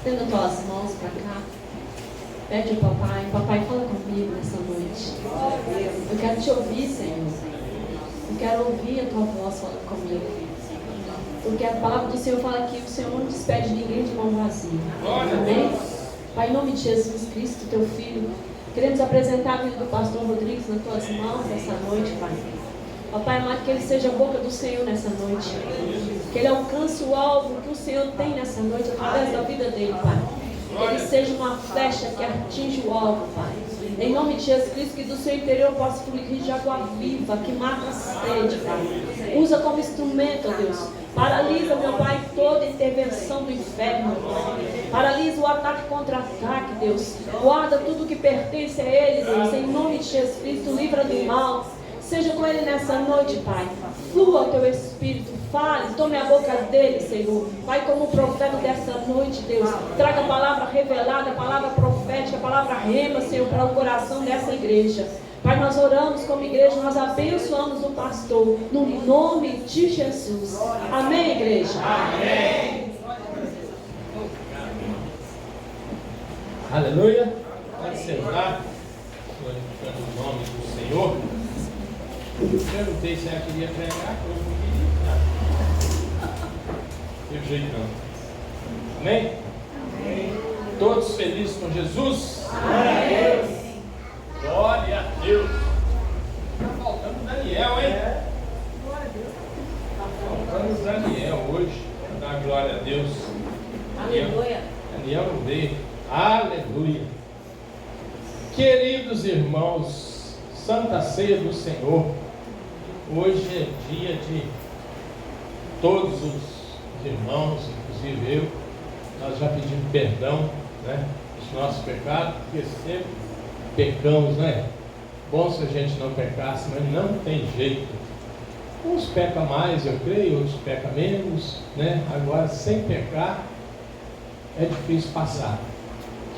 Estenda tuas mãos para cá. Pede ao papai. Papai, fala comigo nessa noite. Eu quero te ouvir, Senhor. Eu quero ouvir a tua voz falando comigo. Porque a palavra do Senhor fala que o Senhor não despede ninguém de mão vazia. Amém? Pai, em nome de Jesus Cristo, teu Filho, queremos apresentar a vida do pastor Rodrigues nas tuas mãos nessa noite, Pai. Ó Pai amado, que ele seja a boca do Senhor nessa noite. Que ele alcance o alvo que o Senhor tem nessa noite através da vida dele, Pai. Que ele seja uma flecha que atinge o alvo, Pai. Em nome de Jesus Cristo, que do seu interior possa fluir de água viva, que mata a sede, Pai. Usa como instrumento, Deus. Paralisa, meu Pai, toda intervenção do inferno, Pai. Paralisa o ataque contra ataque, Deus. Guarda tudo que pertence a ele, Deus. Em nome de Jesus Cristo, livra do mal. Seja com ele nessa noite, Pai. Flua o teu Espírito. Fale, tome a boca dele, Senhor. Pai, como profeta dessa noite, Deus. Traga a palavra revelada, a palavra profética, a palavra rema, Senhor, para o coração dessa igreja. Pai, nós oramos como igreja, nós abençoamos o pastor, no nome de Jesus. Amém, igreja? Amém. Aleluia. Pode sentar. Glorificando o nome do Senhor. Eu perguntei se ela queria pregar, eu não queria. Teve jeito não. Amém? Amém? Todos felizes com Jesus? Amém. Glória a Deus. Está faltando Daniel, hein? Está faltando Daniel hoje. Para dar glória a Deus. Aleluia. Daniel não veio. Aleluia. Queridos irmãos, Santa Ceia do Senhor. Hoje é dia de todos os irmãos, inclusive eu. Nós já pedimos perdão, né, dos nossos pecados, porque sempre pecamos, né? Bom se a gente não pecasse, mas não tem jeito. Uns pecam mais, eu creio, outros pecam menos, né? Agora, sem pecar, é difícil passar.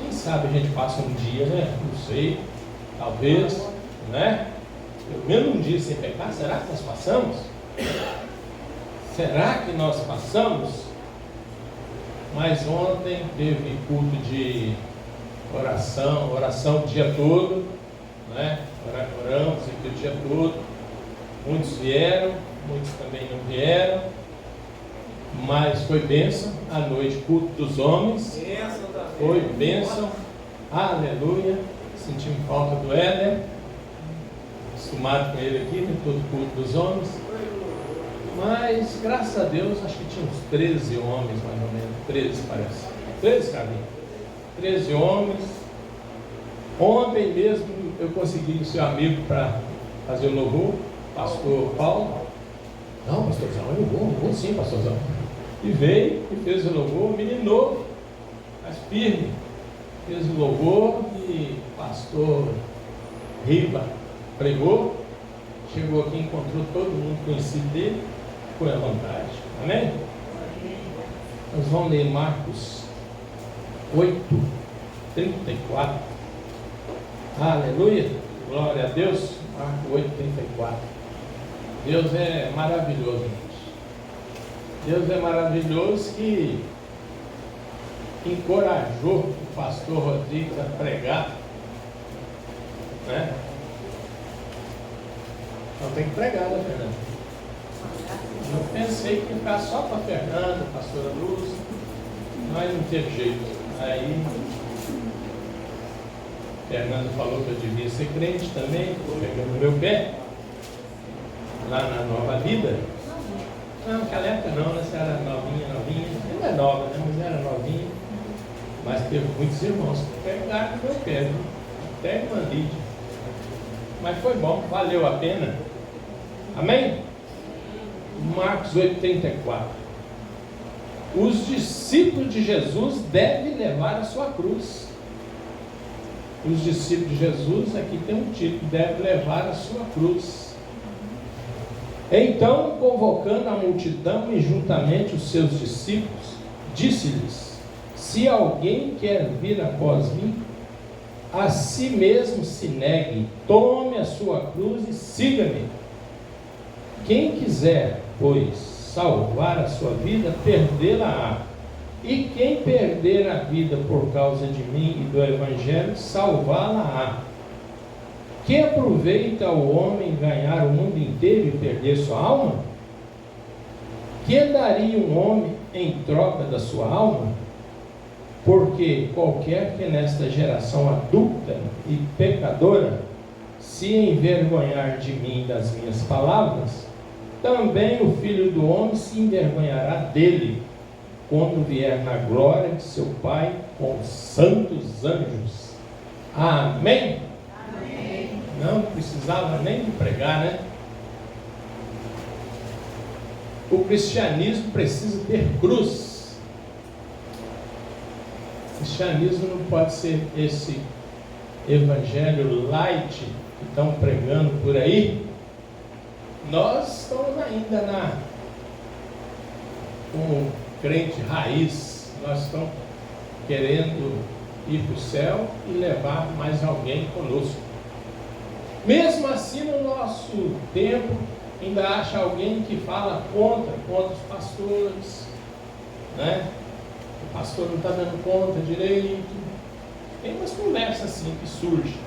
Quem sabe a gente passa um dia, né? Não sei, talvez, né? Pelo menos um dia sem pecar, será que nós passamos? Será que nós passamos? Mas ontem teve culto de oração o dia todo, né? Oramos aqui o dia todo. Muitos vieram, muitos também não vieram, mas foi bênção. À noite, culto dos homens, foi bênção, aleluia. Sentimos falta do Éder, acostumado com ele aqui, né? Todo culto dos homens. Mas, graças a Deus, acho que tinha uns 13 homens, mais ou menos. 13, parece. 13, Carlinhos? 13 homens. Ontem mesmo eu consegui o seu amigo para fazer o louvor, pastor Paulo. Não, pastorzão, eu vou sim, pastorzão. E veio e fez o louvor, menino novo, mas firme. Fez o louvor e pastor Riva pregou. Chegou aqui, encontrou todo mundo conhecido dele. Foi à vontade. Amém? Nós vamos ler Marcos 8, 34. Aleluia. Glória a Deus. Marcos 8, 34. Deus é maravilhoso, gente. Deus é maravilhoso que encorajou o pastor Rodrigues a pregar, né? Então tem que pregar, né, Fernanda? Eu pensei que ia ficar só para a Fernanda, a pastora Luz, mas não teve jeito. Aí, Fernanda falou que eu devia ser crente também, pegando no meu pé, lá na Nova Vida. Não, naquela época não, né? Você era novinha. Ainda é nova, né? Mas era novinha. Mas teve muitos irmãos que pegaram no meu pé, viu? Até uma Lídia. Mas foi bom, valeu a pena. Amém? Marcos 8,34. Os discípulos de Jesus devem levar a sua cruz. Os discípulos de Jesus, aqui tem um título, devem levar a sua cruz. Então, convocando a multidão e juntamente os seus discípulos, disse-lhes: se alguém quer vir após mim, a si mesmo se negue, tome a sua cruz e siga-me. Quem quiser, pois, salvar a sua vida, perdê-la-á. E quem perder a vida por causa de mim e do Evangelho, salvá-la-á. Que aproveita ao homem ganhar o mundo inteiro e perder sua alma? Que daria um homem em troca da sua alma? Porque qualquer que nesta geração adúltera e pecadora se envergonhar de mim e das minhas palavras, também o Filho do Homem se envergonhará dele, quando vier na glória de seu Pai com os santos anjos. Amém? Amém. Não precisava nem de pregar, né? O cristianismo precisa ter cruz. O cristianismo não pode ser esse evangelho light que estão pregando por aí. Nós estamos ainda com crente raiz. Nós estamos querendo ir para o céu e levar mais alguém conosco. Mesmo assim, no nosso tempo, ainda acha alguém que fala contra os pastores, né? O pastor não está dando conta direito. Tem umas conversas assim que surgem.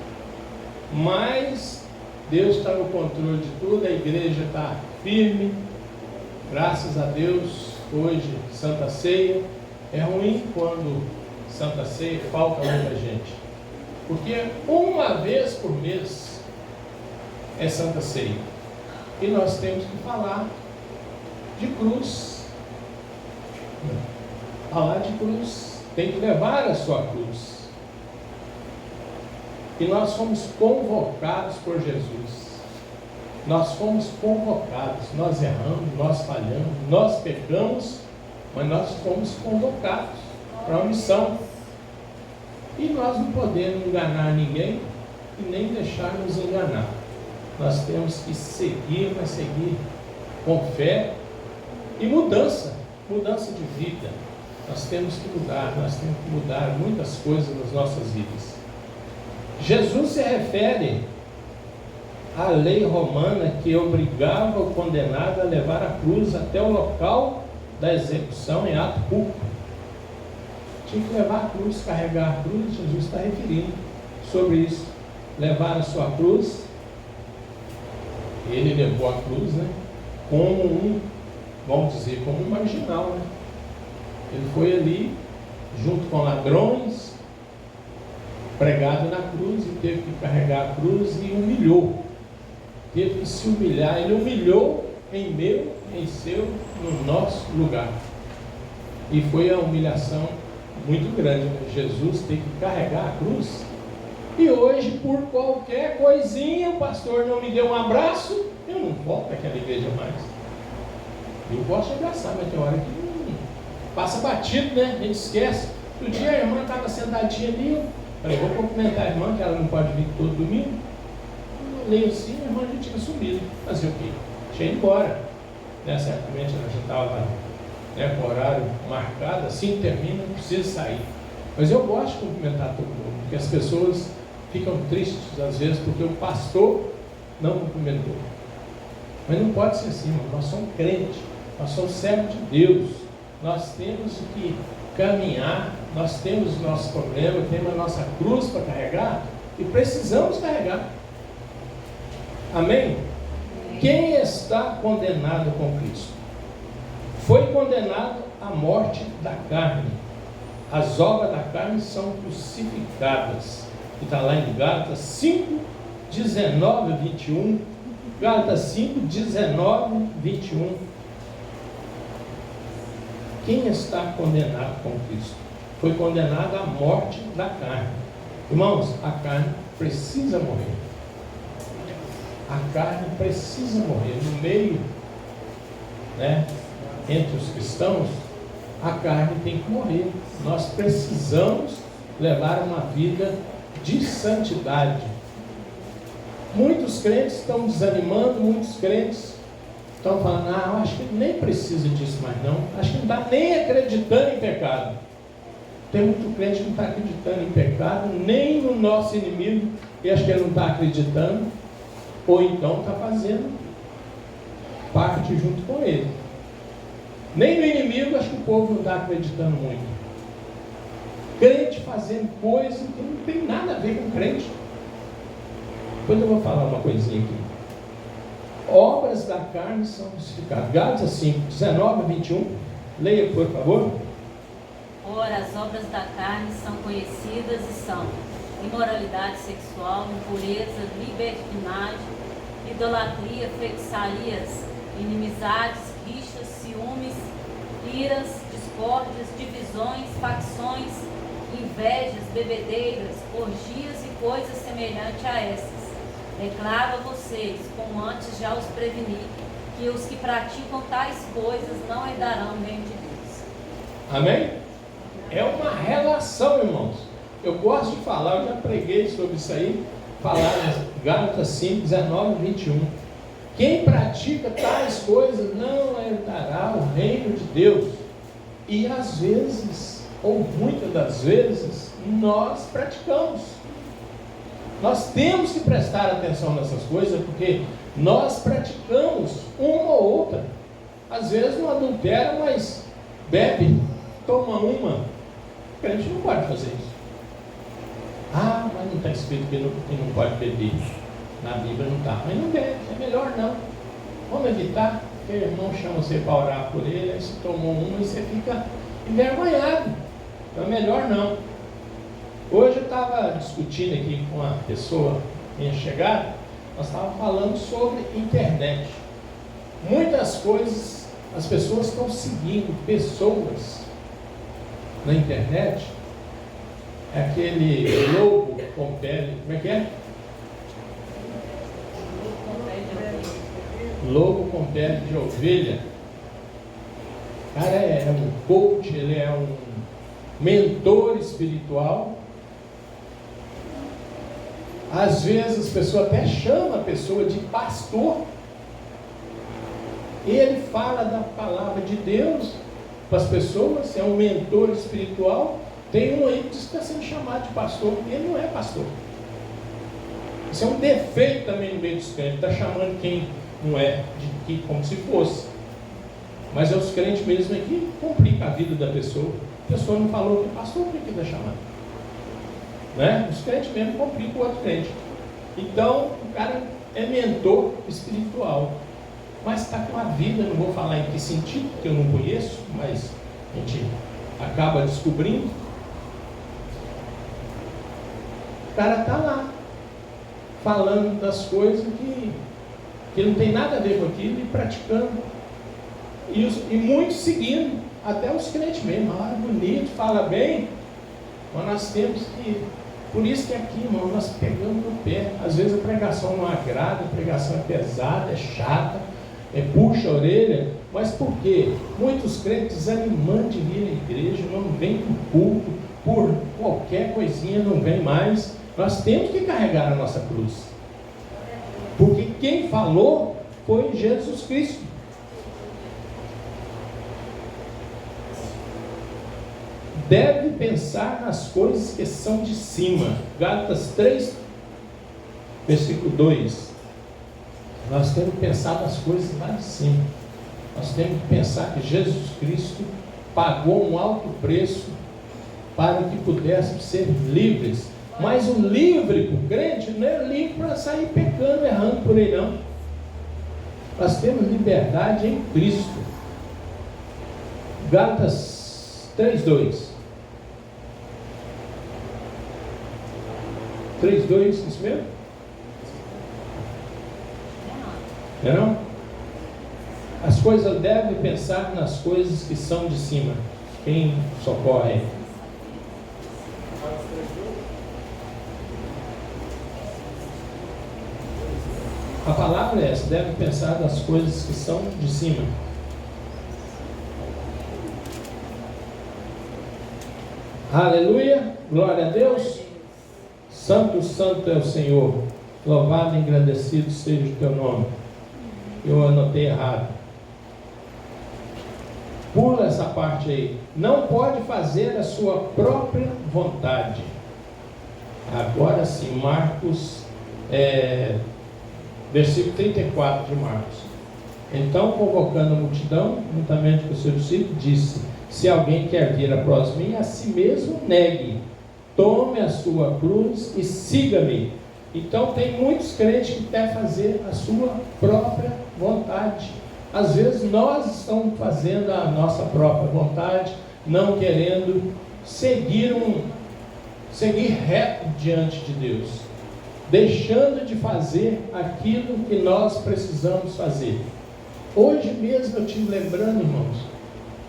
Mas Deus está no controle de tudo, a igreja está firme. Graças a Deus, hoje, Santa Ceia. É ruim quando Santa Ceia falta muita gente. Porque uma vez por mês é Santa Ceia. E nós temos que falar de cruz. Falar de cruz. Tem que levar a sua cruz. E nós fomos convocados por Jesus. Nós fomos convocados. Nós erramos, nós falhamos, nós pecamos, mas nós fomos convocados para uma missão. E nós não podemos enganar ninguém e nem deixar nos enganar. Nós temos que seguir, mas seguir com fé e mudança de vida. Nós temos que mudar muitas coisas nas nossas vidas. Jesus se refere à lei romana que obrigava o condenado a levar a cruz até o local da execução em ato público. Tinha que levar a cruz, carregar a cruz. Jesus está referindo sobre isso. Levar a sua cruz. Ele levou a cruz, né? Como vamos dizer, como um marginal, né? Ele foi ali, junto com ladrões, pregado na cruz, e teve que carregar a cruz e humilhou. Teve que se humilhar. Ele humilhou em meu, em seu, no nosso lugar. E foi a humilhação muito grande, né? Jesus teve que carregar a cruz. E hoje, por qualquer coisinha, o pastor não me deu um abraço, eu não volto àquela igreja mais. Eu posso abraçar, mas tem hora que passa batido, né? A gente esquece. Outro dia a irmã estava sentadinha ali, eu falei, vou cumprimentar a irmã, que ela não pode vir todo domingo. Eu leio assim, a irmã já tinha sumido. Fazer o quê? Tinha ido embora. Né? Certamente ela já estava, né, com o horário marcado, assim termina, não precisa sair. Mas eu gosto de cumprimentar todo mundo, porque as pessoas ficam tristes às vezes porque o pastor não cumprimentou. Mas não pode ser assim, irmão. Nós somos crentes, nós somos servos de Deus, nós temos que caminhar, nós temos o nosso problema, temos a nossa cruz para carregar e precisamos carregar. Amém? Quem está condenado com Cristo? Foi condenado à morte da carne. As obras da carne são crucificadas. E está lá em Gálatas 5, 19 a 21. Gálatas 5, 19, 21. Quem está condenado com Cristo? Foi condenado à morte da carne. Irmãos, a carne precisa morrer. A carne precisa morrer. No meio, né, entre os cristãos, a carne tem que morrer. Nós precisamos levar uma vida de santidade. Muitos crentes estão desanimando, muitos crentes estão falando, eu acho que nem precisa disso mais não, acho que não está nem acreditando em pecado. Tem muito crente que não está acreditando em pecado, nem no nosso inimigo, e acho que ele não está acreditando, ou então está fazendo parte junto com ele. Nem no inimigo, acho que o povo não está acreditando muito. Crente fazendo coisa que não tem nada a ver com crente. Depois eu vou falar uma coisinha aqui. Obras da carne são crucificadas. Gálatas 5, 19 a 21. Leia, por favor. Ora, as obras da carne são conhecidas e são imoralidade sexual, impureza, libertinagem, idolatria, feitiçarias, inimizades, rixas, ciúmes, iras, discórdias, divisões, facções, invejas, bebedeiras, orgias e coisas semelhantes a essas. Declaro a vocês, como antes já os preveni, que os que praticam tais coisas não herdarão o reino de Deus. Amém? É uma relação, irmãos. Eu gosto de falar, eu já preguei sobre isso aí, falar em Gálatas 5, 19 e 21. Quem pratica tais coisas não herdará o reino de Deus. E às vezes, ou muitas das vezes, nós praticamos. Nós temos que prestar atenção nessas coisas, porque nós praticamos uma ou outra. Às vezes não adultera, mas bebe, toma uma. O crente não pode fazer isso. Ah, mas não está escrito que não pode beber. Na Bíblia não está. Mas não bebe, é melhor não. Vamos evitar, porque o irmão chama você para orar por ele, aí você tomou uma e você fica envergonhado. Então é melhor não. Hoje eu estava discutindo aqui com uma pessoa que tinha chegado, nós estávamos falando sobre internet. Muitas coisas, as pessoas estão seguindo pessoas na internet. É aquele lobo com pele, como é que é? Lobo com pele de ovelha. O cara é um coach, ele é um mentor espiritual. Às vezes a pessoa até chama a pessoa de pastor. Ele fala da palavra de Deus para as pessoas, é um mentor espiritual. Tem um aí que diz que está sendo chamado de pastor, ele não é pastor. Isso é um defeito também no meio dos crentes, está chamando quem não é, como se fosse. Mas é os crentes mesmo que complicam a vida da pessoa. A pessoa não falou que pastor, por que está chamando? Né? Os crentes mesmo complicam o outro crente. Então, o cara é mentor espiritual, mas está com a vida, não vou falar em que sentido, porque eu não conheço, mas a gente acaba descobrindo. O cara está lá, falando das coisas que não tem nada a ver com aquilo e praticando. E muitos seguindo, até os crentes mesmo. Ah, bonito, fala bem, mas nós temos que... Por isso que aqui, irmão, nós pegamos no pé. Às vezes a pregação não agrada, a pregação é pesada, é chata, puxa a orelha. Mas por quê? Muitos crentes desanimando de vir à igreja, não vêm para o culto, por qualquer coisinha não vem mais. Nós temos que carregar a nossa cruz. Porque quem falou foi Jesus Cristo. Deve pensar nas coisas que são de cima. Gálatas 3, versículo 2. Nós temos que pensar nas coisas lá de cima. Nós temos que pensar que Jesus Cristo pagou um alto preço para que pudéssemos ser livres. Mas o livre para o crente não é livre para sair pecando, errando por aí não. Nós temos liberdade em Cristo. Gálatas 3:2. 3:2, isso mesmo? Não é não? As coisas devem pensar nas coisas que são de cima. Quem socorre? A palavra é essa, deve pensar nas coisas que são de cima. Aleluia, glória a Deus. Santo, santo é o Senhor. Louvado e engrandecido seja o teu nome. Eu anotei errado. Pula essa parte aí. Não pode fazer a sua própria vontade. Agora sim, Marcos, versículo 34 de Marcos. Então, convocando a multidão, juntamente com os seus discípulos, disse: se alguém quer vir após mim, a si mesmo negue, tome a sua cruz e siga-me. Então, tem muitos crentes que querem fazer a sua própria vontade. Às vezes, nós estamos fazendo a nossa própria vontade, não querendo seguir reto diante de Deus, deixando de fazer aquilo que nós precisamos fazer. Hoje mesmo eu estive lembrando, irmãos,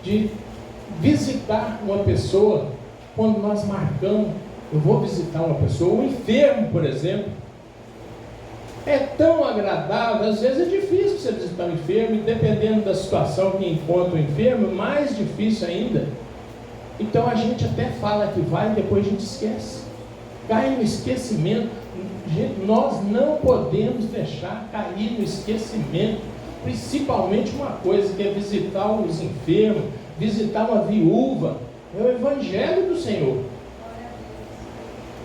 de visitar uma pessoa. Quando nós marcamos, eu vou visitar uma pessoa, um enfermo, por exemplo, é tão agradável. Às vezes é difícil você visitar um enfermo, e dependendo da situação que encontra o enfermo, mais difícil ainda. Então a gente até fala que vai e depois a gente esquece, cai no esquecimento. Gente, nós não podemos deixar cair no esquecimento, principalmente uma coisa que é visitar os enfermos, visitar uma viúva. É o Evangelho do Senhor.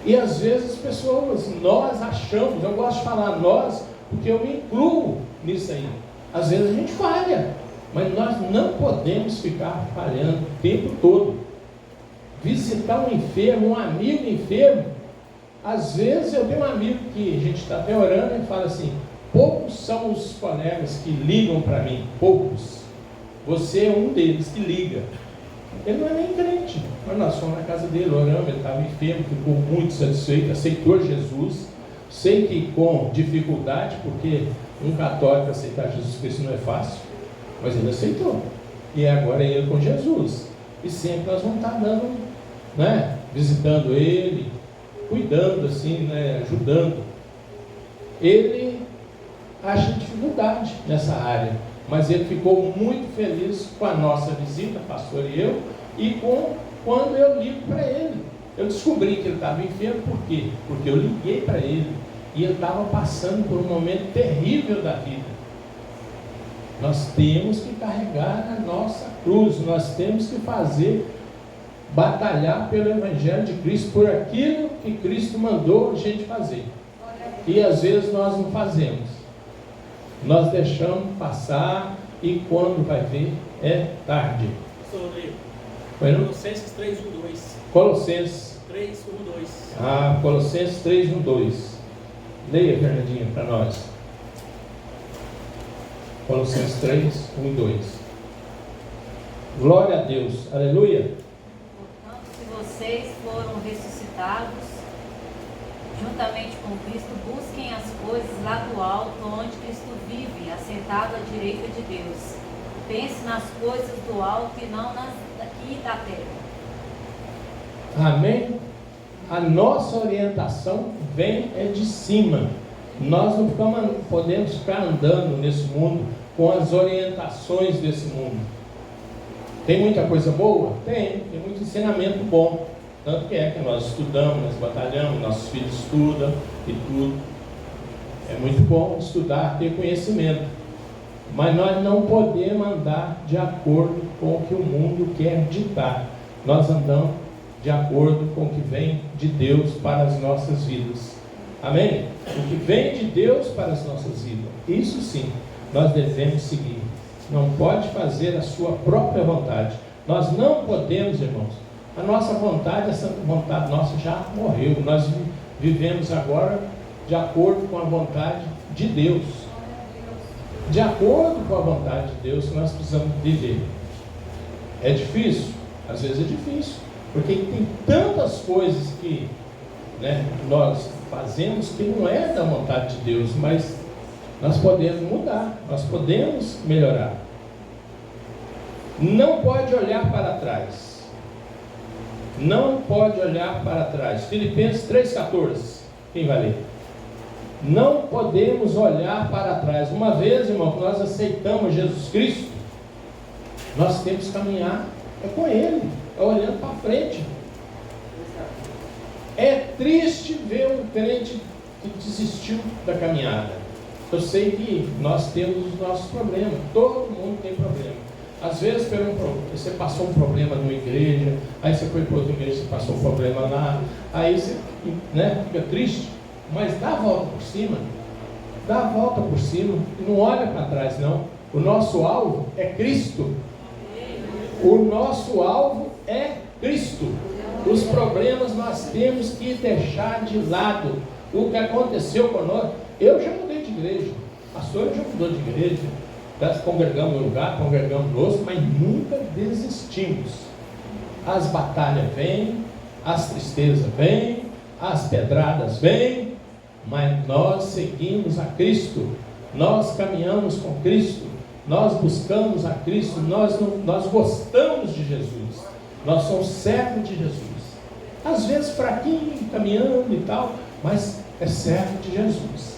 E às vezes as pessoas, nós achamos, eu gosto de falar nós, porque eu me incluo nisso aí. Às vezes a gente falha, mas nós não podemos ficar falhando o tempo todo. Visitar um enfermo, um amigo enfermo. Às vezes eu tenho um amigo que a gente está até orando e fala assim: poucos são os colegas que ligam para mim, poucos. Você é um deles que liga. Ele não é nem crente, mas nós fomos na casa dele, oramos, ele estava enfermo, ficou muito satisfeito, aceitou Jesus. Sei que com dificuldade, porque um católico aceitar Jesus Cristo não é fácil, mas ele aceitou. E agora é ele com Jesus. E sempre nós vamos estar dando, né, visitando ele, cuidando assim, né, ajudando. Ele acha dificuldade nessa área, mas ele ficou muito feliz com a nossa visita, pastor e eu, e quando eu ligo para ele. Eu descobri que ele estava enfermo. Por quê? Porque eu liguei para ele, e ele estava passando por um momento terrível da vida. Nós temos que carregar a nossa cruz, nós temos que batalhar pelo Evangelho de Cristo, por aquilo que Cristo mandou a gente fazer. E às vezes nós não fazemos, nós deixamos passar, e quando vai ver, é tarde. Colossenses 3:1-2. Colossenses 3:1-2. Colossenses 3:1-2. Leia, Fernandinho, para nós. Colossenses 3:1-2. Glória a Deus, aleluia. Portanto, se vocês foram ressuscitados juntamente com Cristo, busquem as coisas lá do alto, onde Cristo vive, assentado à direita de Deus. Pense nas coisas do alto e não nas daqui da terra. Amém? A nossa orientação vem de cima. Nós não podemos ficar andando nesse mundo com as orientações desse mundo. Tem muita coisa boa? Tem muito ensinamento bom. Tanto que nós estudamos, nós batalhamos, nossos filhos estudam e tudo. É muito bom estudar, ter conhecimento. Mas nós não podemos andar de acordo com o que o mundo quer ditar. Nós andamos de acordo com o que vem de Deus para as nossas vidas. Amém? O que vem de Deus para as nossas vidas, isso sim, nós devemos seguir. Não pode fazer a sua própria vontade. Nós não podemos, irmãos. A nossa vontade, essa vontade nossa já morreu. Nós vivemos agora de acordo com a vontade de Deus. De acordo com a vontade de Deus que nós precisamos viver. É difícil? Às vezes é difícil, porque tem tantas coisas que, né, nós fazemos que não é da vontade de Deus, mas nós podemos mudar, nós podemos melhorar. Não pode olhar para trás. Não pode olhar para trás. Filipenses 3,14. Quem vai ler? Não podemos olhar para trás. Uma vez, irmão, que nós aceitamos Jesus Cristo, nós temos que caminhar com Ele, olhando para frente. É triste ver um crente que desistiu da caminhada. Eu sei que nós temos os nossos problemas, todo mundo tem problema. Às vezes você passou um problema numa igreja, aí você foi para outra igreja, você passou um problema lá, aí você, né, fica triste, mas dá a volta por cima, e não olha para trás não. O nosso alvo é Cristo. O nosso alvo é Cristo. Os problemas nós temos que deixar de lado. O que aconteceu conosco, eu já mudei de igreja, a pastor já mudou de igreja, nós congregamos em um lugar, congregamos no outro, mas nunca desistimos. As batalhas vêm, as tristezas vêm, as pedradas vêm, mas nós seguimos a Cristo, nós caminhamos com Cristo, nós buscamos a Cristo, nós gostamos de Jesus, nós somos servos de Jesus. Às vezes fraquinho, caminhando e tal, mas é servo de Jesus.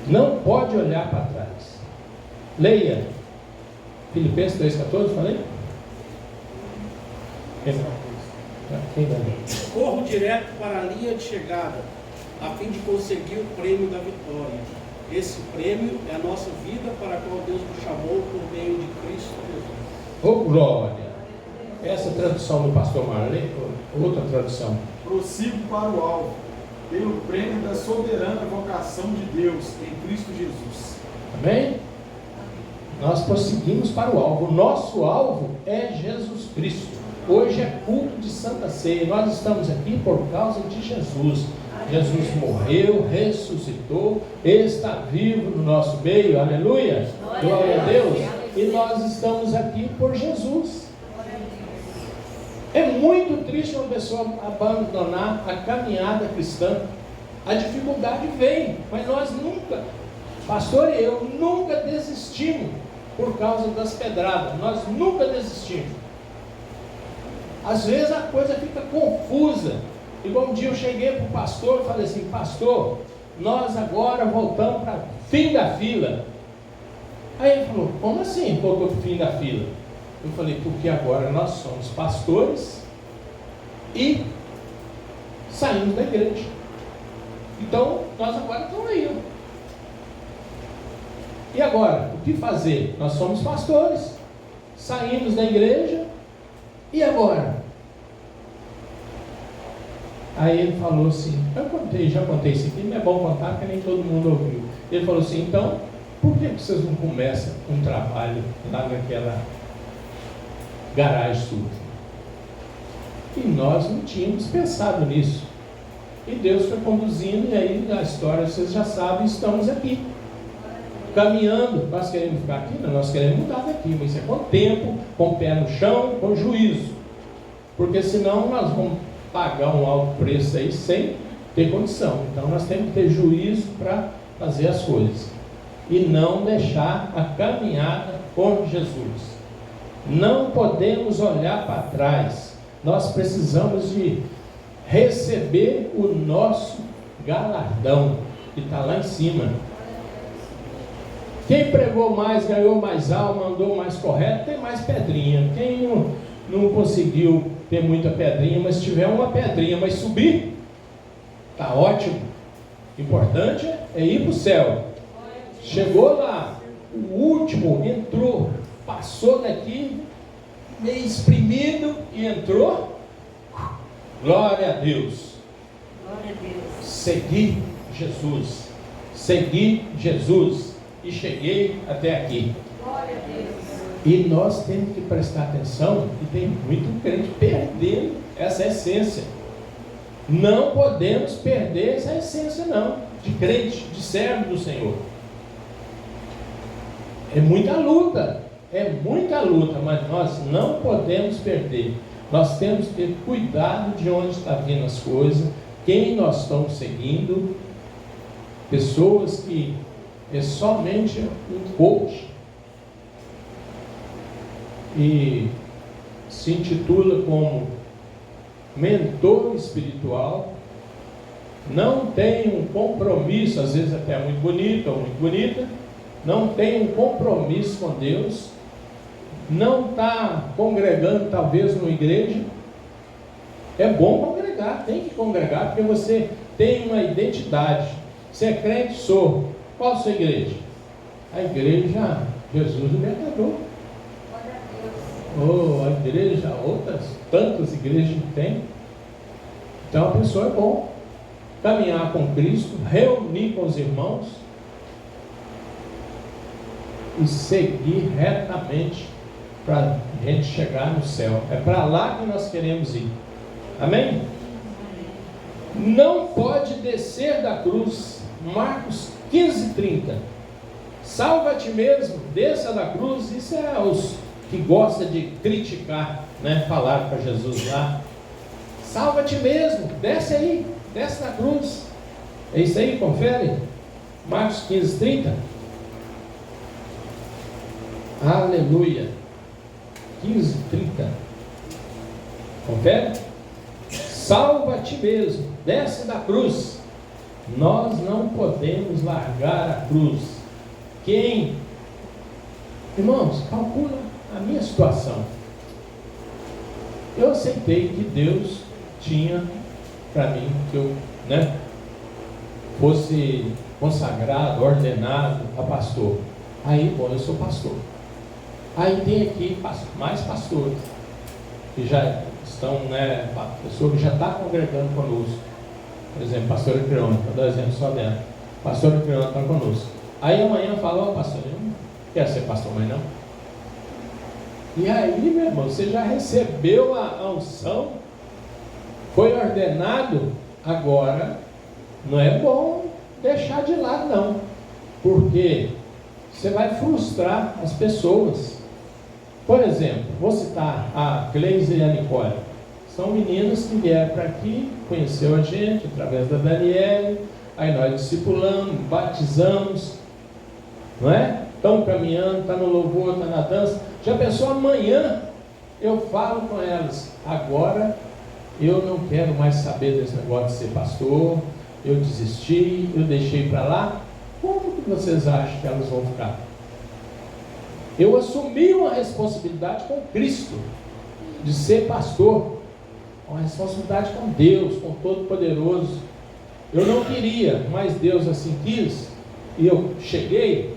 Não pode olhar para trás. Leia Filipenses 3,14, falei? Quem vai ler? Corro direto para a linha de chegada, a fim de conseguir o prêmio da vitória. Esse prêmio é a nossa vida, para a qual Deus nos chamou por meio de Cristo Jesus. Oh, glória! Essa tradução do pastor Marley, outra tradução. Prossigo para o alvo, pelo prêmio da soberana vocação de Deus em Cristo Jesus. Amém? Nós prosseguimos para o alvo. O nosso alvo é Jesus Cristo. Hoje é culto de Santa Ceia. Nós estamos aqui por causa de Jesus. Jesus morreu, ressuscitou, está vivo no nosso meio. Aleluia! Glória a Deus! E nós estamos aqui por Jesus. É muito triste uma pessoa abandonar a caminhada cristã. A dificuldade vem, mas nós nunca, pastor e eu, nunca desistimos por causa das pedradas. Nós nunca desistimos. Às vezes a coisa fica confusa. Igual um dia eu cheguei para o pastor e falei assim: pastor, nós agora voltamos para o fim da fila. Aí ele falou: como assim voltou para o fim da fila? Eu falei: porque agora nós somos pastores e saímos da igreja. Então, nós agora estamos aí. E agora, o que fazer? Nós somos pastores, saímos da igreja, e agora? Aí ele falou assim, já contei isso aqui, não é bom contar porque nem todo mundo ouviu. Ele falou assim: então, por que vocês não começam um trabalho lá naquela garagem sua? E nós não tínhamos pensado nisso. E Deus foi conduzindo, e aí a história vocês já sabem, estamos aqui. Caminhando. Nós queremos ficar aqui? Não, nós queremos mudar daqui, mas isso é com tempo, com o pé no chão, com juízo. Porque senão nós vamos pagar um alto preço aí sem ter condição. Então nós temos que ter juízo para fazer as coisas. E não deixar a caminhada com Jesus. Não podemos olhar para trás. Nós precisamos de receber o nosso galardão, que está lá em cima. Quem pregou mais, ganhou mais alma, andou mais correto, tem mais pedrinha. Quem não conseguiu ter muita pedrinha, mas tiver uma pedrinha, mas subir, está ótimo. Importante é ir para o céu. Chegou lá, o último entrou, passou daqui, meio espremido e entrou. Glória a Deus. Glória a Deus. Segui Jesus. Segui Jesus. E cheguei até aqui. Glória a Deus. E nós temos que prestar atenção, e tem muito crente perdendo essa essência. Não podemos perder essa essência não, de crente, de servo do Senhor. É muita luta, mas nós não podemos perder. Nós temos que ter cuidado de onde está vindo as coisas, quem nós estamos seguindo. Pessoas que é somente um coach e se intitula como mentor espiritual, não tem um compromisso, às vezes até muito bonito ou muito bonita, não tem um compromisso com Deus, não está congregando talvez numa igreja. É bom congregar, tem que congregar, porque você tem uma identidade. Você é crente? Sou. Qual a sua igreja? A igreja Jesus Libertador. Oh, a igreja, outras tantas igrejas que tem. Então a pessoa é bom caminhar com Cristo, reunir com os irmãos. e seguir retamente para a gente chegar no céu. É para lá que nós queremos ir. Amém? Não pode descer da cruz. Marcos 15:30. Salva a ti mesmo, desça da cruz. Isso é os que gostam de criticar, né? Falar para Jesus lá. Salva a ti mesmo, desce aí, desce da cruz. É isso aí, confere. Marcos 15:30. Aleluia. 15:30. Confere. Salva a ti mesmo, desce da cruz. Nós não podemos largar a cruz. Quem? Irmãos, calcula a minha situação. Eu aceitei que Deus tinha para mim que eu, fosse consagrado, ordenado a pastor. Aí, bom, eu sou pastor. Aí tem aqui mais pastores que já estão, pessoa que já está congregando conosco. Por exemplo, pastora Crônica, vou dar exemplo só dela. Pastora Crônica está conosco. Aí amanhã fala, pastor, eu não quero ser pastor mais não. E aí, meu irmão, você já recebeu a unção, foi ordenado, agora não é bom deixar de lado não, porque você vai frustrar as pessoas. Por exemplo, vou citar a Cleise e a Nicole. São meninas que vieram para aqui, conheceu a gente através da Daniele, aí nós discipulamos, batizamos, não é? Estão caminhando, está no louvor, está na dança. Já pensou, amanhã eu falo com elas, agora eu não quero mais saber desse negócio de ser pastor, eu desisti, eu deixei para lá. Como que vocês acham que elas vão ficar? Eu assumi uma responsabilidade com Cristo, de ser pastor, uma responsabilidade com Deus, com Todo-Poderoso. Eu não queria, mas Deus assim quis, e eu cheguei,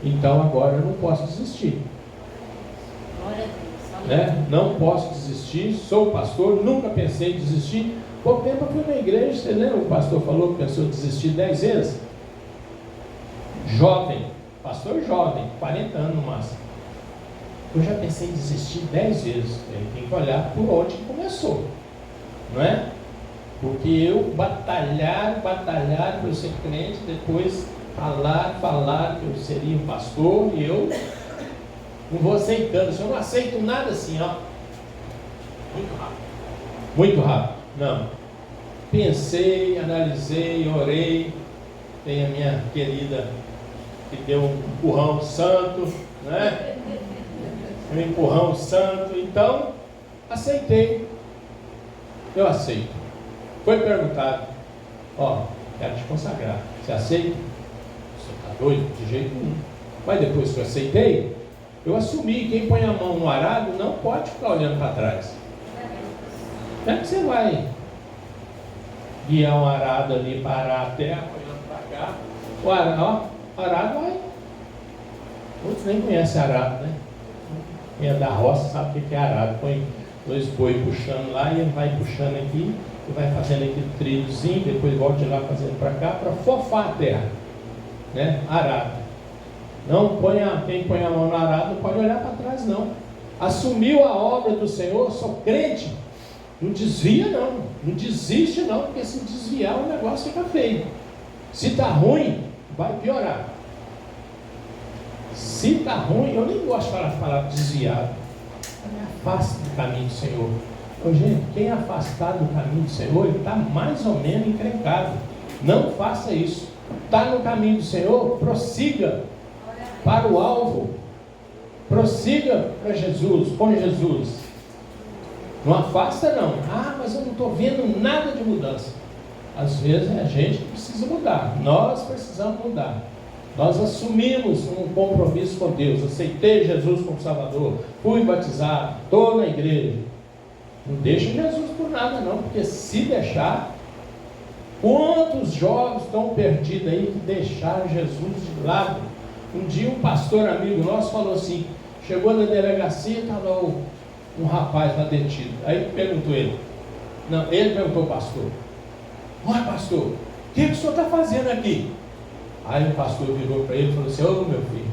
então agora eu não posso desistir. Glória a Deus. Não posso desistir, sou pastor, nunca pensei em desistir. Pouco tempo eu fui na igreja, você lembra? O pastor falou que pensou em desistir 10 vezes. Jovem, pastor jovem, 40 anos no máximo. Eu já pensei em desistir 10 vezes. Tem que olhar por onde começou, não é? Porque eu batalhar para eu ser crente, depois falar que eu seria um pastor, e eu não vou aceitando. Se eu não aceito nada assim, muito rápido, não. Pensei, analisei, orei. Tem a minha querida que deu um empurrão santo, né? Um empurrão santo. Então, aceitei. Eu aceito. Foi perguntado, quero te consagrar. Você aceita? Você está doido? De jeito nenhum. Mas depois que eu aceitei, eu assumi. Quem põe a mão no arado não pode ficar olhando para trás. Como é que você vai guiar um arado ali, parar a terra, olhando para cá? O arado vai. Muitos nem conhecem arado, né? Quem é da roça sabe o que é arado. Põe 2 boi puxando lá, e ele vai puxando aqui, e vai fazendo aquele trilhozinho, depois volta de lá fazendo para cá, para fofar a terra, né? Arado. Não quem põe a mão no arado não pode olhar para trás, não. Assumiu a obra do Senhor, sou crente, não desvia não desiste não, porque se desviar o negócio fica feio. Se está ruim, vai piorar. Se está ruim, eu nem gosto de falar a palavra desviado. Me afaste do caminho do Senhor. Gente, quem é afastado do caminho do Senhor, ele está mais ou menos encrencado. Não faça isso. Está no caminho do Senhor, prossiga para o alvo. Prossiga para Jesus, com Jesus. Não afasta não. Mas eu não estou vendo nada de mudança. Às vezes é a gente que precisa mudar. Nós precisamos mudar. Nós assumimos um compromisso com Deus. Aceitei Jesus como Salvador. Fui batizado. Estou na igreja. Não deixa Jesus por nada não. Porque se deixar, quantos jovens estão perdidos aí que deixaram Jesus de lado? Um dia um pastor amigo nosso falou assim, chegou na delegacia, estava um rapaz lá detido. Aí perguntou ele. Não, ele perguntou ao pastor. Olha, pastor, o que o senhor está fazendo aqui? Aí o pastor virou para ele e falou assim, meu filho,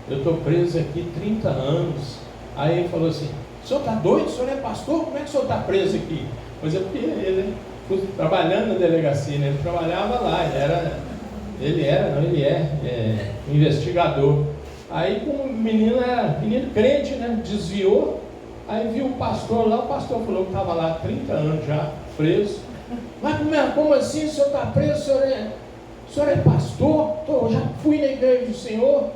eu estou preso aqui 30 anos. Aí ele falou assim, o senhor está doido? O senhor é pastor? Como é que o senhor está preso aqui? Pois é porque ele, trabalhando na delegacia, né? Ele trabalhava lá, ele é investigador. Aí como o menino era menino crente, né? Desviou, aí viu o pastor lá, o pastor falou que estava lá há 30 anos já, preso. Mas como assim o senhor está preso? O senhor é pastor? Eu já fui na igreja do Senhor.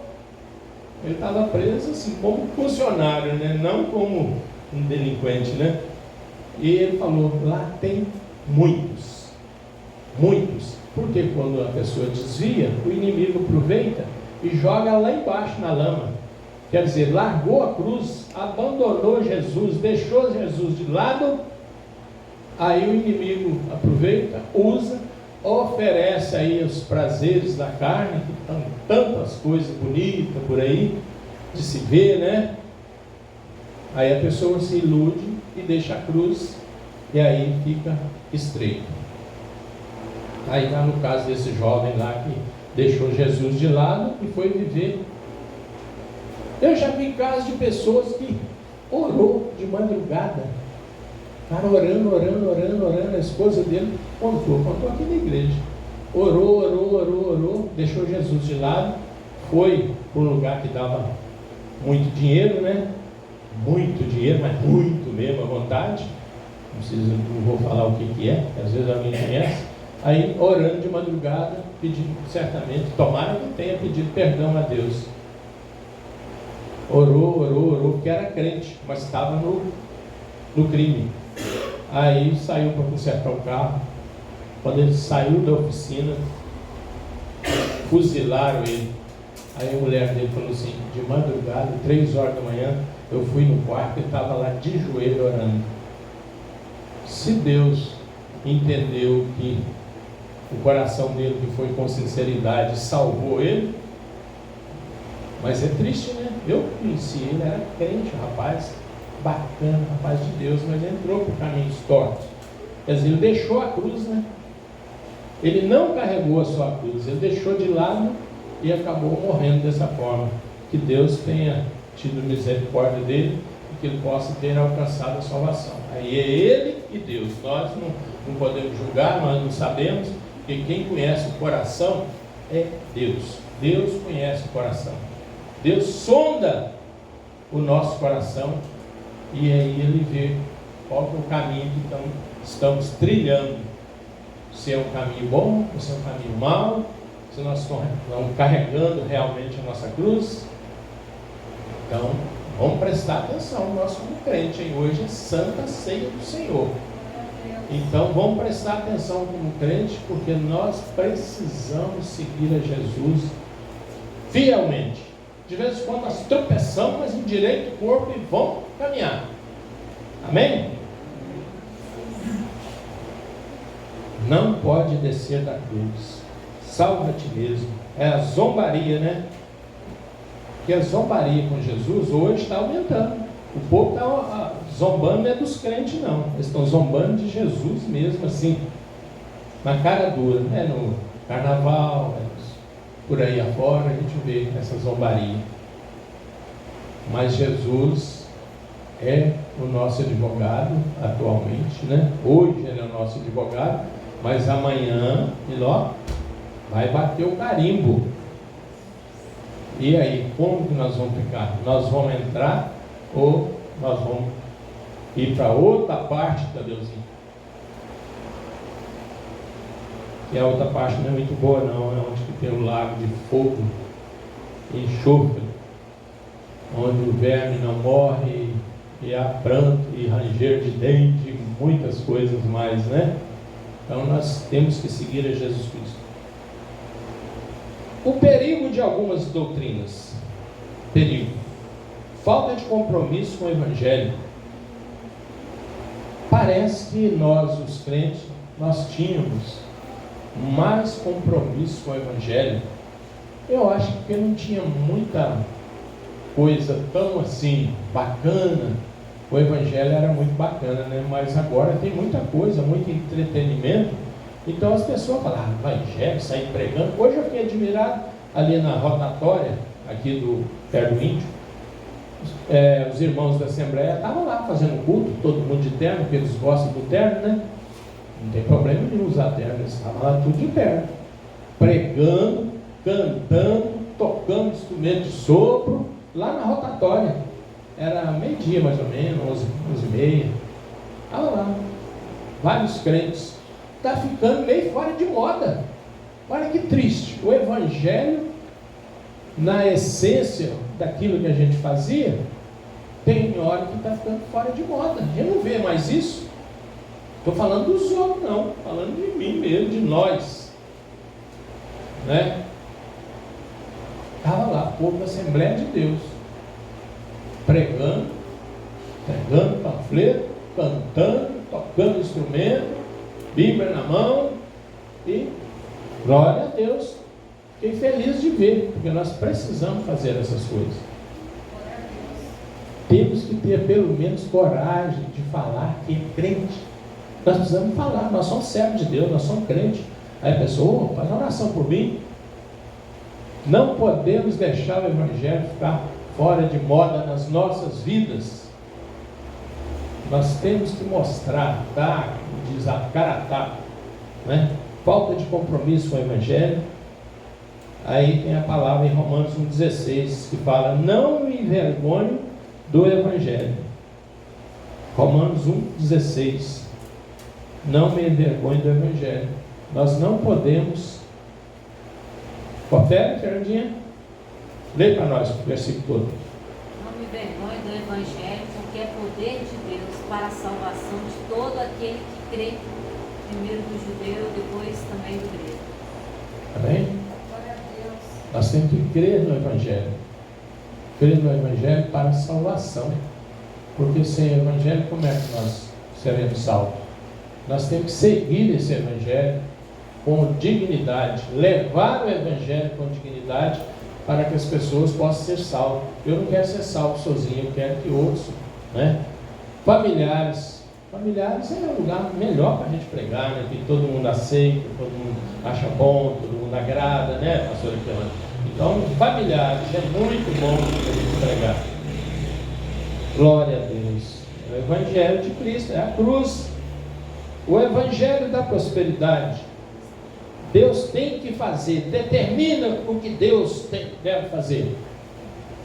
Ele estava preso assim, como funcionário, né? Não como um delinquente, né? E ele falou, lá tem muitos. Porque quando a pessoa desvia, o inimigo aproveita e joga lá embaixo na lama. Quer dizer, largou a cruz, abandonou Jesus, deixou Jesus de lado. Aí o inimigo aproveita, usa, oferece aí os prazeres da carne, que estão tantas coisas bonitas por aí, de se ver, né? Aí a pessoa se ilude e deixa a cruz, e aí fica estreito. Aí está no caso desse jovem lá que deixou Jesus de lado e foi viver. Eu já vi casos de pessoas que orou de madrugada, cara orando, a esposa dele contou aqui na igreja, orou, deixou Jesus de lado, foi para um lugar que dava muito dinheiro, né? Muito dinheiro, mas muito mesmo à vontade. Não vou falar o que é, porque às vezes alguém conhece. Aí orando de madrugada, pedindo certamente, tomara que tenha pedido perdão a Deus. Orou, porque era crente, mas estava no crime. Aí saiu para consertar o carro. Quando ele saiu da oficina, fuzilaram ele. Aí a mulher dele falou assim, de madrugada, 3 horas da manhã, eu fui no quarto e estava lá de joelho orando. Se Deus entendeu que o coração dele, que foi com sinceridade, salvou ele, mas é triste, né? Eu conheci ele, era crente, rapaz bacana, rapaz de Deus, mas entrou por caminhos tortos. Quer dizer, ele deixou a cruz, né? Ele não carregou a sua cruz, ele deixou de lado e acabou morrendo dessa forma. Que Deus tenha tido misericórdia dele e que ele possa ter alcançado a salvação. Aí é ele e Deus. Nós não podemos julgar, nós não sabemos, porque quem conhece o coração é Deus. Deus conhece o coração. Deus sonda o nosso coração e aí ele vê qual é o caminho que estamos trilhando. Se é um caminho bom, ou se é um caminho mau, se nós estamos carregando realmente a nossa cruz. Então, vamos prestar atenção, nós somos crentes, hein? Hoje é Santa Ceia do Senhor. Então, vamos prestar atenção como crente, porque nós precisamos seguir a Jesus fielmente. De vez em quando nós tropeçamos, mas endireita o corpo e vamos caminhar. Amém? Não pode descer da cruz. Salva a ti mesmo. É a zombaria, né? Que a zombaria com Jesus hoje está aumentando. O povo está zombando, não é dos crentes não. Eles estão zombando de Jesus mesmo, assim, na cara dura, né? No carnaval, por aí afora, a gente vê essa zombaria. Mas Jesus é o nosso advogado atualmente, né? Hoje ele é o nosso advogado, mas amanhã ele vai bater o carimbo. E aí, como que nós vamos ficar? Nós vamos entrar ou nós vamos ir para outra parte da Deusinha? E a outra parte não é muito boa não, é onde tem o lago de fogo e enxofre, onde o verme não morre e há pranto e ranger de dente e muitas coisas mais, né? Então nós temos que seguir a Jesus Cristo. O perigo de algumas doutrinas. Perigo. Falta de compromisso com o Evangelho. Parece que nós, os crentes, nós tínhamos mais compromisso com o Evangelho. Eu acho que não tinha muita coisa tão assim bacana. O Evangelho era muito bacana, né? Mas agora tem muita coisa, muito entretenimento. Então as pessoas falam, Evangelho, sair pregando. Hoje eu fiquei admirado ali na rotatória, aqui aqui perto do Índio. Os irmãos da Assembleia estavam lá fazendo culto, todo mundo de terno, porque eles gostam do terno, né? Não tem problema de usar terno, eles estavam lá tudo de terno, pregando, cantando, tocando instrumento de sopro, lá na rotatória. Era meio-dia mais ou menos, 11h30. Olha lá, vários crentes. Está ficando meio fora de moda. Olha que triste. O Evangelho, na essência daquilo que a gente fazia, tem hora que está ficando fora de moda. A gente não vê mais isso. Estou falando dos outros, não. Falando de mim mesmo, de nós. Né? Estava lá, o povo da Assembleia de Deus, pregando panfleto, cantando, tocando instrumento, Bíblia na mão, e glória a Deus. Fiquei feliz de ver, porque nós precisamos fazer essas coisas. Temos que ter pelo menos coragem de falar que é crente. Nós precisamos falar, nós somos servos de Deus, nós somos crentes. Aí a pessoa, faz uma oração por mim. Não podemos deixar o Evangelho ficar fora de moda nas nossas vidas. Nós temos que mostrar, dar, cara a tapa, né? Falta de compromisso com o Evangelho. Aí tem a palavra em Romanos 1,16 que fala: não me envergonho do Evangelho. Romanos 1,16. Não me envergonho do Evangelho. Nós não podemos. Confere, Fernandinha? Lê para nós o versículo todo. Não me envergonho do Evangelho, porque é poder de Deus para a salvação de todo aquele que crê, primeiro do judeu, depois também do grego. Amém? Nós temos que crer no Evangelho. Crer no Evangelho para a salvação. Porque sem o Evangelho, como é que nós seremos salvos? Nós temos que seguir esse Evangelho com dignidade, levar o Evangelho com dignidade, para que as pessoas possam ser salvas. Eu não quero ser salvo sozinho, eu quero que outros, né? Familiares é um lugar melhor para a gente pregar, né? Que todo mundo aceita, todo mundo acha bom, todo mundo agrada, né, pastora Kelana? Então, familiares é muito bom para a gente pregar. Glória a Deus. O Evangelho de Cristo é a cruz. O Evangelho da prosperidade. Deus tem que fazer, determina o que Deus deve fazer.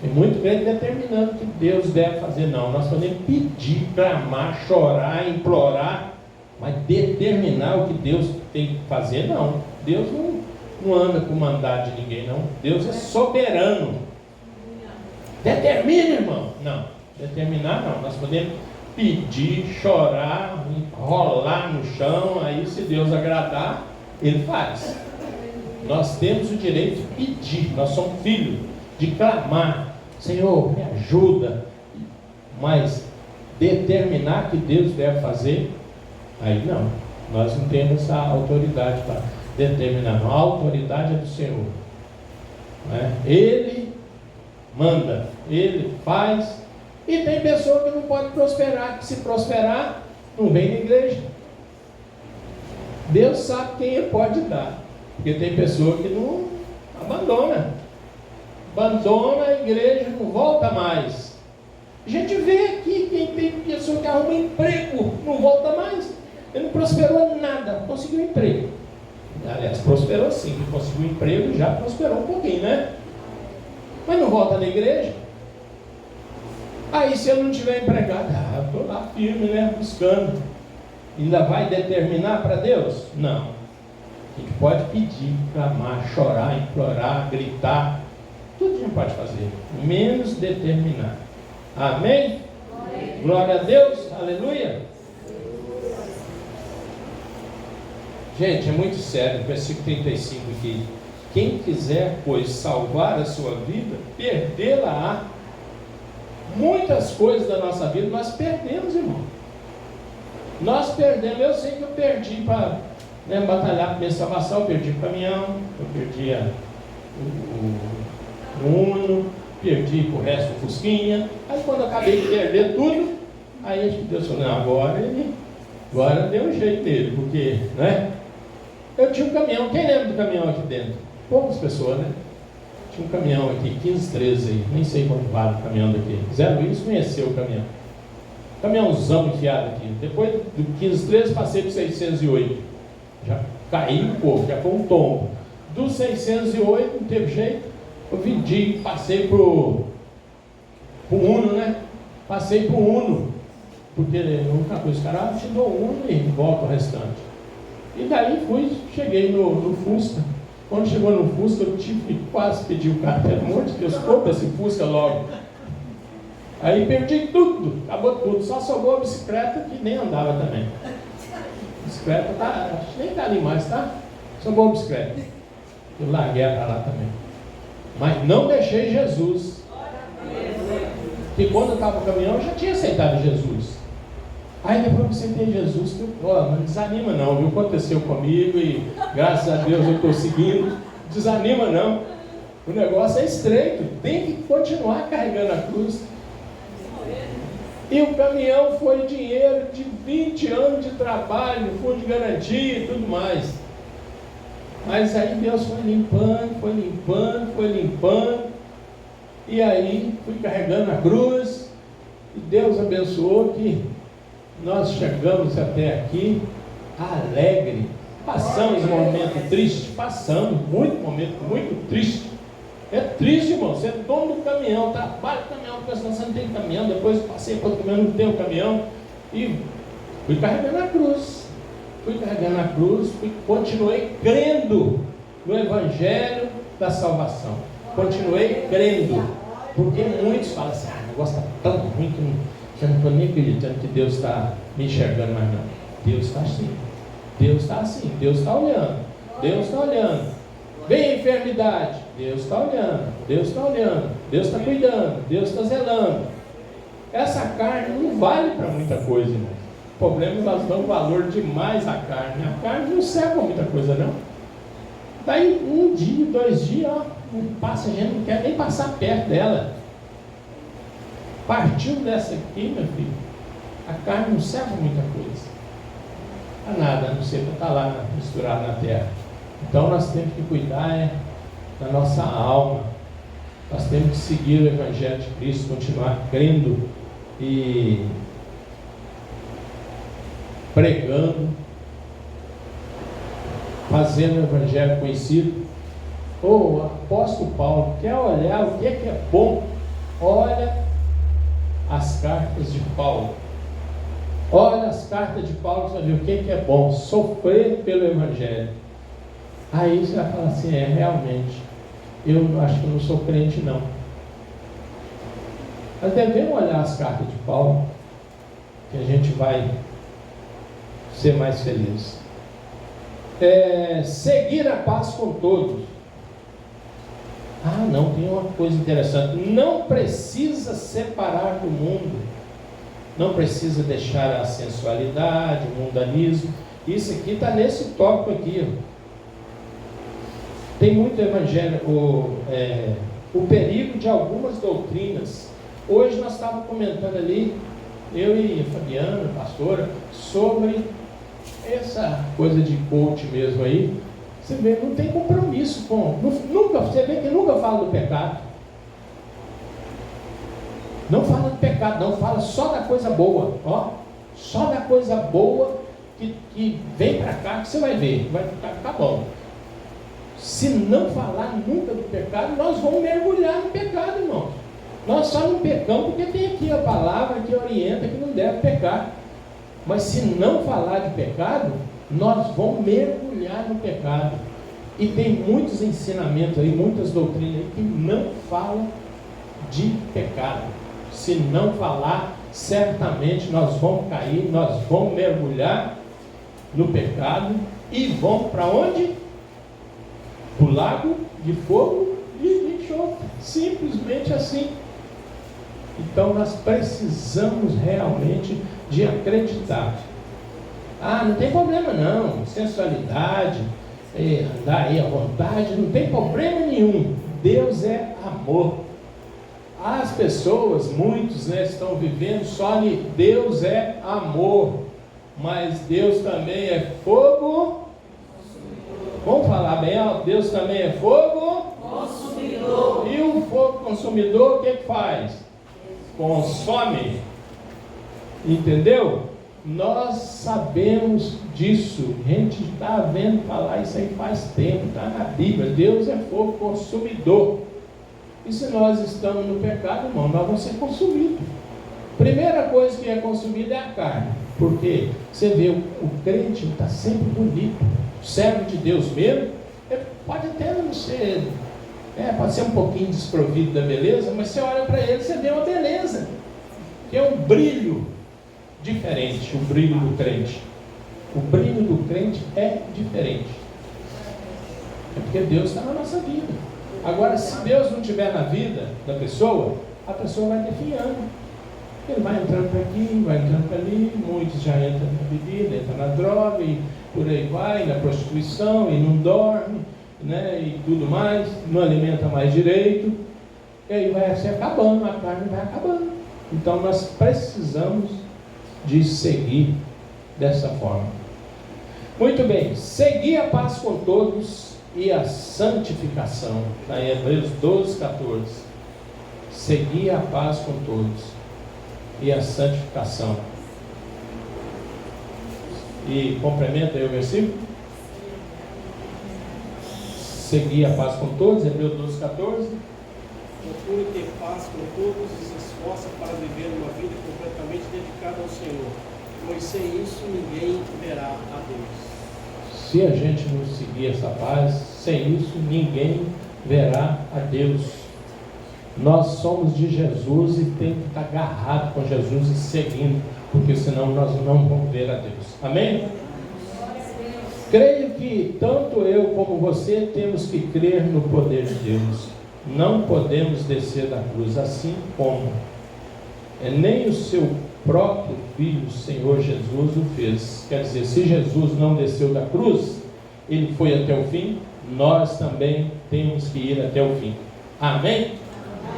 Tem muito crente determinando o que Deus deve fazer. Não, nós podemos pedir, clamar, chorar, implorar, mas determinar o que Deus tem que fazer, não. Deus não anda com mandado de ninguém, não. Deus é soberano. Determina, irmão. Não, determinar não. Nós podemos pedir, chorar, rolar no chão, aí se Deus agradar, Ele faz. Nós temos o direito de pedir, nós somos filhos, de clamar: Senhor, me ajuda. Mas determinar que Deus deve fazer, aí não. Nós não temos essa autoridade para determinar. A autoridade é do Senhor, né? Ele manda, Ele faz. E tem pessoa que não pode prosperar, que se prosperar, não vem na igreja. Deus sabe quem Ele pode dar. Porque tem pessoa que não abandona a igreja, não volta mais. A gente vê aqui quem tem pessoa que arruma emprego, não volta mais. Ele não prosperou nada, conseguiu emprego. Aliás, prosperou sim, conseguiu emprego, já prosperou um pouquinho, né? Mas não volta na igreja. Aí se eu não tiver empregado, eu estou lá firme, né? Buscando. Ainda vai determinar para Deus? Não. A gente pode pedir, clamar, chorar, implorar, gritar. Tudo a gente pode fazer, menos determinar. Amém? Glória a Deus, aleluia. Gente, é muito sério, versículo 35 aqui. Quem quiser, pois, salvar a sua vida, perdê-la-á. Muitas coisas da nossa vida nós perdemos, irmão. Nós perdemos. Eu sei que eu perdi para batalhar para minha salvação. Eu perdi o caminhão, eu perdi o Uno, perdi para o resto do Fusquinha. Aí quando eu acabei de perder tudo, aí Deus falou: não, agora deu um jeito nele, porque, né? Eu tinha um caminhão. Quem lembra do caminhão aqui dentro? Poucas pessoas, né? Tinha um caminhão aqui, 1513 aí, nem sei quanto vale o caminhão daqui. Zé Luiz conheceu o caminhão. Caminhãozão enfiado aqui. Depois do 1513 passei para 608. Já caí um pouco, já foi um tombo. Do 608 não teve jeito. Eu vendi, passei pro Uno, né? Passei pro Uno. Porque nunca coisa, os caras te dou Uno e volta o restante. E daí cheguei no Fusca. Quando chegou no Fusca, eu tive que quase pedir o carro, pelo amor de Deus, compra esse Fusca logo. Aí perdi tudo, acabou tudo, só sobrou a bicicleta que nem andava também. A bicicleta acho que nem está ali mais, tá? Sobrou a bicicleta. Eu larguei ela lá também. Mas não deixei Jesus. Porque quando eu estava no caminhão, eu já tinha aceitado Jesus. Aí depois que eu aceitei Jesus, não desanima não, viu? Aconteceu comigo e graças a Deus eu estou seguindo. Desanima não. O negócio é estreito, tem que continuar carregando a cruz. E o caminhão foi dinheiro de 20 anos de trabalho, fundo de garantia e tudo mais. Mas aí Deus foi limpando. E aí fui carregando a cruz. E Deus abençoou que nós chegamos até aqui alegre. Passamos um momento triste, muito momento muito triste. É triste, irmão. Você é dono do caminhão, trabalha no caminhão, porque senão você não tem caminhão. Depois passei para o caminhão, não tem o caminhão. E fui carregando a cruz. Continuei crendo no Evangelho da salvação. Continuei crendo. Porque muitos falam assim, o negócio está tão ruim que eu não estou nem acreditando que Deus está me enxergando mais não. Deus está assim. Deus está olhando. Vem a enfermidade, Deus está olhando. Deus está cuidando, Deus está zelando. Essa carne não vale para muita coisa, irmão. O problema é que nós damos valor demais à carne. A carne não serve para muita coisa, não. Daí 1 dia, 2 dias, não passa, a gente não quer nem passar perto dela. Partiu dessa aqui, meu filho, a carne não serve para muita coisa. Para nada, a não ser para estar lá misturado na terra. Então nós temos que cuidar da nossa alma. Nós temos que seguir o Evangelho de Cristo, continuar crendo e pregando, fazendo o Evangelho conhecido. O apóstolo Paulo quer olhar o que é bom. Olha as cartas de Paulo. Olha as cartas de Paulo, você vai ver o que é bom. Sofrer pelo Evangelho. Aí você vai falar assim, realmente, eu acho que não sou crente não. Mas devemos olhar as cartas de Paulo, que a gente vai ser mais feliz. Seguir a paz com todos. Não, tem uma coisa interessante. Não precisa separar do mundo. Não precisa deixar a sensualidade, o mundanismo. Isso aqui está nesse tópico aqui, ó. Tem muito evangelho, o perigo de algumas doutrinas. Hoje nós estávamos comentando ali, eu e a Fabiana, a pastora, sobre essa coisa de coach mesmo aí. Você vê, não tem compromisso com. Você vê que nunca fala do pecado. Não fala do pecado, não, fala só da coisa boa. Só da coisa boa que vem para cá, que você vai ver, vai ficar bom. Se não falar nunca do pecado, nós vamos mergulhar no pecado, irmão. Nós só não pecamos porque tem aqui a palavra que orienta que não deve pecar. Mas se não falar de pecado, nós vamos mergulhar no pecado. E tem muitos ensinamentos aí, muitas doutrinas aí que não falam de pecado. Se não falar, certamente nós vamos cair, nós vamos mergulhar no pecado e vamos para onde? O lago de fogo e enxofre. Simplesmente assim. Então nós precisamos realmente de acreditar. Não tem problema não. Sensualidade, andar aí à vontade, não tem problema nenhum. Deus é amor. As pessoas, muitos, estão vivendo só de Deus é amor. Mas Deus também é fogo. Vamos falar bem alto, Deus também é fogo consumidor. fogo consumidor, o que faz? Consome. Entendeu? Nós sabemos disso. A gente está vendo falar isso aí faz tempo. Está na Bíblia. Deus é fogo consumidor. E se nós estamos no pecado, irmão, nós vamos ser consumidos. Primeira coisa que é consumida é a carne. Porque você vê, o crente está sempre bonito. O servo de Deus mesmo, ele pode até não ser, pode ser um pouquinho desprovido da beleza, mas você olha para ele, você vê uma beleza. Que é um brilho diferente, o brilho do crente. O brilho do crente é diferente. É porque Deus está na nossa vida. Agora, se Deus não estiver na vida da pessoa, a pessoa vai definhando. Ele vai entrando para aqui, vai entrando para ali, muitos já entram na bebida, entram na droga, e por aí vai, na prostituição, e não dorme, né, e tudo mais, não alimenta mais direito, e aí vai se acabando, a carne vai acabando. Então nós precisamos de seguir dessa forma. Muito bem, seguir a paz com todos e a santificação, está em Hebreus 12, 14. Seguir a paz com todos e a santificação. E complementa aí o versículo. Seguir a paz com todos, Hebreus 12, 14. Procure ter paz com todos e se esforça para viver uma vida completamente dedicada ao Senhor, pois sem isso ninguém verá a Deus. Se a gente não seguir essa paz, sem isso ninguém verá a Deus. Nós somos de Jesus e tem que estar agarrado com Jesus e seguindo, porque senão nós não vamos ver a Deus. Amém? Creio que tanto eu como você temos que crer no poder de Deus. Não podemos descer da cruz, assim como nem o seu próprio Filho, Senhor Jesus, o fez. Quer dizer, se Jesus não desceu da cruz, ele foi até o fim, nós também temos que ir até o fim. Amém?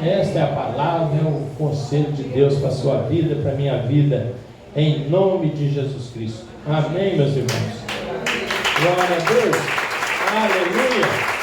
Esta é a palavra, é o conselho de Deus para a sua vida, para a minha vida, em nome de Jesus Cristo. Amém, meus irmãos? Glória a Deus. Aleluia.